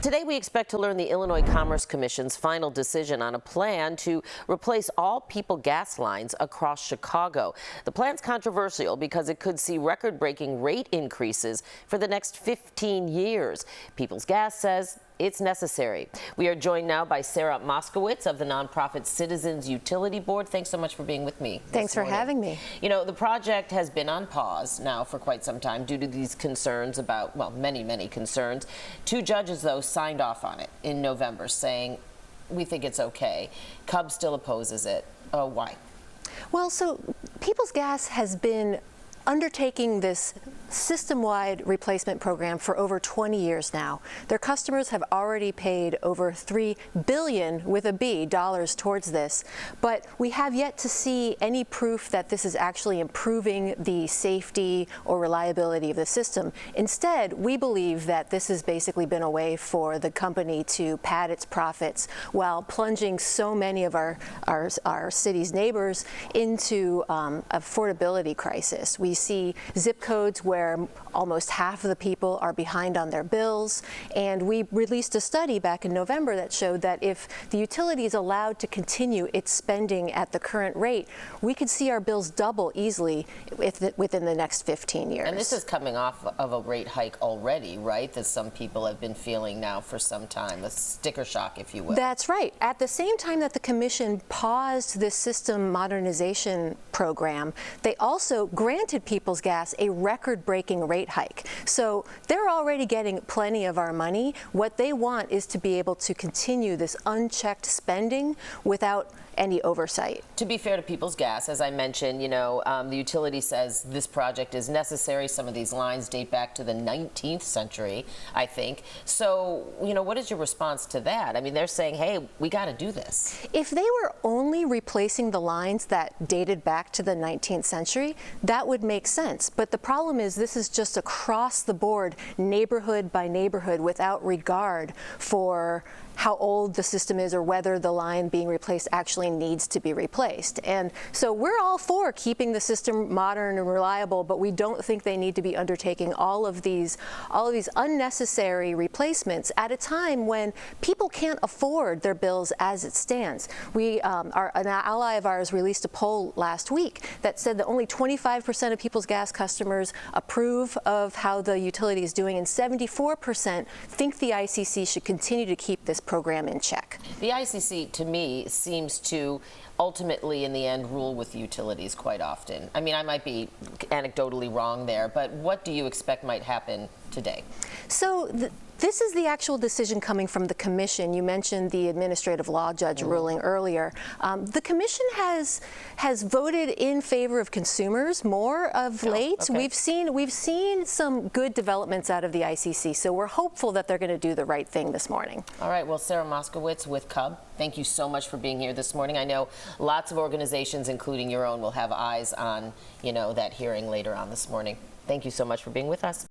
Today, we expect to learn the Illinois Commerce Commission's final decision on a plan to replace all People gas lines across Chicago. The plan's controversial because it could see record-breaking rate increases for the next 15 years. People's Gas says it's necessary. We are joined now by Sarah Moskowitz of the nonprofit Citizens Utility Board. Thanks so much for being with me. Thanks for having me. You know, the project has been on pause now for quite some time due to these concerns about, well, many concerns. Two judges, though, signed off on it in November, saying, we think it's okay. CUB still opposes it. Why? Well, so People's Gas has been undertaking this system-wide replacement program for over 20 years now. Their customers have already paid over $3 billion with a B dollars towards this, but we have yet to see any proof that this is actually improving the safety or reliability of the system. Instead, we believe that this has basically been a way for the company to pad its profits while plunging so many of our city's neighbors into affordability crisis. We see zip codes where almost half of the people are behind on their bills, and we released a study back in November that showed that if the utility is allowed to continue its spending at the current rate, we could see our bills double easily within the next 15 years. And this is coming off of a rate hike already, right, that some people have been feeling now for some time, a sticker shock, if you will. That's right. At the same time that the Commission paused this system modernization program, they also granted People's Gas a record-breaking rate hike. So they're already getting plenty of our money. What they want is to be able to continue this unchecked spending without any oversight. To be fair to People's Gas, as I mentioned, you know, the utility says this project is necessary. Some of these lines date back to the 19th century, I think. So, you know, what is your response to that? I mean, they're saying, hey, we got to do this. If they were only replacing the lines that dated back to the 19th century, that would make sense. But the problem is this is just across the board, neighborhood by neighborhood, without regard for how old the system is or whether the line being replaced actually needs to be replaced. And so we're all for keeping the system modern and reliable, but we don't think they need to be undertaking all of these unnecessary replacements at a time when people can't afford their bills as it stands. An ally of ours released a poll last week that said that only 25% of People's Gas customers approve of how the utility is doing, and 74% think the ICC should continue to keep this program in check. The ICC, to me, seems to ultimately, in the end, rule with utilities quite often. I mean, I might be anecdotally wrong there, but what do you expect might happen today? So this is the actual decision coming from the Commission. You mentioned the administrative law judge ruling earlier. The Commission has voted in favor of consumers more of late. Okay. We've seen some good developments out of the ICC, so we're hopeful that they're going to do the right thing this morning. All right. Well, Sarah Moskowitz with CUB, thank you so much for being here this morning. I know lots of organizations, including your own, will have eyes on, you know, that hearing later on this morning. Thank you so much for being with us.